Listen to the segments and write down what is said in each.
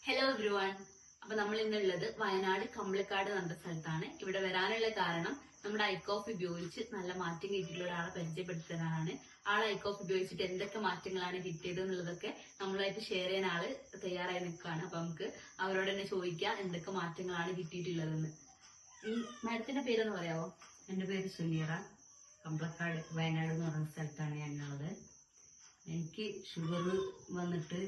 Hello everyone. അപ്പൊ നമ്മൾ ഇന്നുള്ളത് വയനാട് കമ്പളക്കാട് എന്ന് പറഞ്ഞ സ്ഥലത്താണ്. ഇവിടെ വരാനുള്ള കാരണം നമ്മുടെ ഐക്കോഫ് ഉപയോഗിച്ച് നല്ല മാറ്റം കിട്ടിയിട്ടുള്ള ഒരാളെ പരിചയപ്പെടുത്താനാണ്. ഐക്കോഫ് ഉപയോഗിച്ചിട്ട് എന്തൊക്കെ മാറ്റങ്ങളാണ് കിട്ടിയത് എന്നുള്ളതൊക്കെ നമ്മളായിട്ട് ഷെയർ ചെയ്യാൻ തയ്യാറായി നിൽക്കുകയാണ്. അപ്പൊ നമുക്ക് അവരോട് തന്നെ ചോദിക്കാം എന്തൊക്കെ മാറ്റങ്ങളാണ് കിട്ടിയിട്ടുള്ളതെന്ന്. ഈ മാഡത്തിന്റെ പേരൊന്ന് പറയാമോ? എന്റെ പേര് സുനീറ. കമ്പളക്കാട് വയനാട് എന്ന് പറയുന്ന സ്ഥലത്താണ് ഞാനുള്ളത്. എനിക്ക് ഷുഗർ വന്നിട്ട്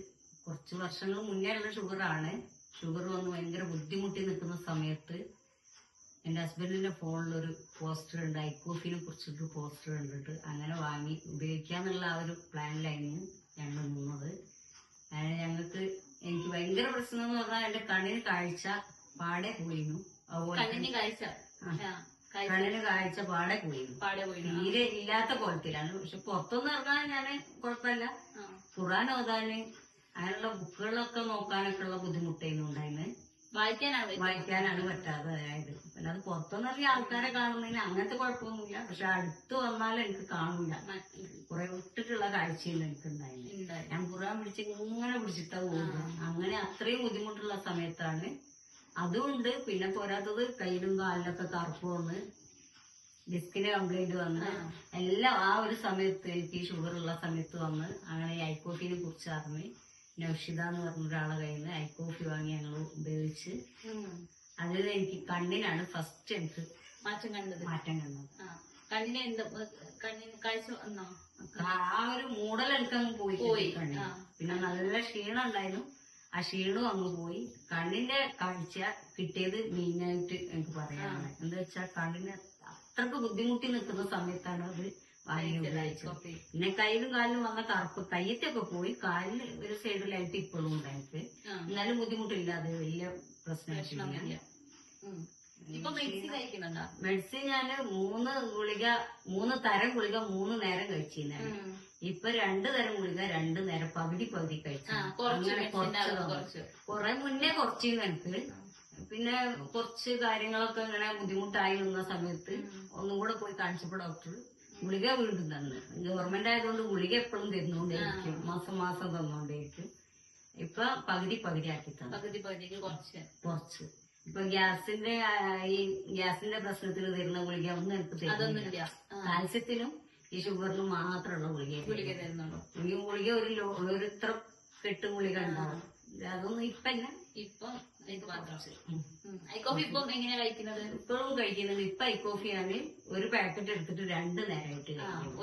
കുറച്ച് വർഷങ്ങൾ മുന്നേ ഉള്ള ഷുഗറാണ്. ഷുഗർ വന്ന് ഭയങ്കര ബുദ്ധിമുട്ടി നിൽക്കുന്ന സമയത്ത് എന്റെ ഹസ്ബൻഡിന്റെ ഫോണിലൊരു പോസ്റ്റർ ഉണ്ട്, ഐക്കോഫിനെ കുറിച്ചിട്ട് പോസ്റ്റർ കണ്ടിട്ട് അങ്ങനെ വാങ്ങി ഉപയോഗിക്കാന്നുള്ള ആ ഒരു പ്ലാനിലായിരുന്നു ഞങ്ങൾ നിന്നത്. എനിക്ക് ഭയങ്കര പ്രശ്നം എന്ന് പറഞ്ഞാൽ എന്റെ കണ്ണിന് കാഴ്ച പാടെ പോയിരുന്നു. കണ്ണിന് കാഴ്ച പാടെ പോയിരുന്നു. തീരെ ഇല്ലാത്ത കോലത്തിലാണ്. പക്ഷെ പുറത്തൊന്നും ഇറങ്ങാൻ ഞാൻ കുഴപ്പമില്ല. ഖുർആൻ ഓതാന് അങ്ങനെയുള്ള ബുക്കുകളൊക്കെ നോക്കാനൊക്കെ ഉള്ള ബുദ്ധിമുട്ടായിരുന്നു ഉണ്ടായിരുന്നു. വായിക്കാനാണ് പറ്റാതെ ആയത്. അല്ലാതെ പുറത്തൊന്നും ഇറങ്ങിയ ആൾക്കാരെ കാണുന്നതിന് അങ്ങനത്തെ കുഴപ്പമൊന്നുമില്ല. പക്ഷെ അടുത്ത് വന്നാലും എനിക്ക് കാണൂല. കുറെ വിട്ടിട്ടുള്ള കാഴ്ചയിൽ എനിക്കുണ്ടായിരുന്നു. ഞാൻ ഖുർആൻ ഇങ്ങനെ പിടിച്ചിട്ടാ പോകുക. അങ്ങനെ അത്രയും ബുദ്ധിമുട്ടുള്ള സമയത്താണ് അതുകൊണ്ട്. പിന്നെ പോരാത്തത് കയ്യിലും കാലിലൊക്കെ കറുപ്പ് വന്ന് ഡിസ്കിന് കംപ്ലൈന്റ് വന്ന് എല്ലാം ആ ഒരു സമയത്ത് എനിക്ക് ഷുഗർ ഉള്ള സമയത്ത് വന്ന് അങ്ങനെ ഐക്കോഫിനെ കുറിച്ച് അറിഞ്ഞ് നൗഷിത എന്ന് പറഞ്ഞ ഒരാളെ കയ്യിൽ നിന്ന് ഐക്കോഫി വാങ്ങി ഞങ്ങൾ ഉപയോഗിച്ച് അതിൽ എനിക്ക് കണ്ണിനാണ് ഫസ്റ്റ് എനിക്ക് മാറ്റം കണ്ടത്. കണ്ണിന് കണ്ണിന് കാഴ്ച വന്നോ? ആ ഒരു മൂടൽ എനിക്കങ്ങ് പോയി കണ്ണിന്. പിന്നെ നല്ല ക്ഷീണം ഉണ്ടായിരുന്നു. ആ ക്ഷീണവും അങ്ങ് പോയി. കണ്ണിന്റെ കാഴ്ച കിട്ടിയത് മെയിനായിട്ട് എനിക്ക് പറയാനാണ്. എന്താ വെച്ചാൽ കണ്ണിന് അത്രക്ക് ബുദ്ധിമുട്ടി നിൽക്കുന്ന സമയത്താണ് അത് വാങ്ങി ഉപയോഗിച്ചത്. പിന്നെ കയ്യിലും കാലിലും വന്ന കറുപ്പ് കയ്യത്തൊക്കെ പോയി. കാലിന് ഒരു സൈഡിലായിട്ട് ഇപ്പോഴും ഉണ്ട് എനിക്ക്. എന്നാലും ബുദ്ധിമുട്ടില്ല. അത് വലിയ പ്രശ്നമില്ല. മെഡിസിൻ ഞാന് 3 തരം ഗുളിക 3 നേരം കഴിച്ചിരുന്നാണ്. ഇപ്പൊ 2 തരം ഗുളിക 2 നേരം പകുതി കഴിച്ചു. അങ്ങനെ കുറെ മുന്നേ കുറച്ചിരുന്നു എനിക്ക്. പിന്നെ കുറച്ച് കാര്യങ്ങളൊക്കെ ഇങ്ങനെ ബുദ്ധിമുട്ടായി നിന്ന സമയത്ത് ഒന്നും കൂടെ പോയി കാണിച്ചപ്പോ ഡോക്ടർ ഗുളിക വീണ്ടും തന്നു. ഗവൺമെന്റ് ആയതുകൊണ്ട് ഗുളിക എപ്പോഴും തരുന്നോണ്ടേയിരിക്കും. മാസം തന്നോണ്ടേയിരിക്കും. ഇപ്പൊ പകുതി ആക്കി തന്നു. കുറച്ച് ഇപ്പൊ ഗ്യാസിന്റെ പ്രശ്നത്തിന് തരുന്ന ഗുളിക ഒന്നും എനിക്ക് തരുന്നില്ല. കാൽസ്യത്തിനും ഈ ഷുഗറിനും മാത്രമുള്ള ഗുളിക തരുന്നുള്ളൂ. ഗുളിക ഒരു ഇത്ര കെട്ട് ഗുളിക ഉണ്ടാവും. അതൊന്നും ഇപ്പൊ ഐക്കോഫി ഇപ്പം എങ്ങനെയാ കഴിക്കുന്നത്? ഇപ്പോഴും കഴിക്കുന്നത്. ഇപ്പൊ ഐക്കോഫി ഞാൻ ഒരു പാക്കറ്റ് എടുത്തിട്ട് 2 നേരമായിട്ട് കഴിക്കും.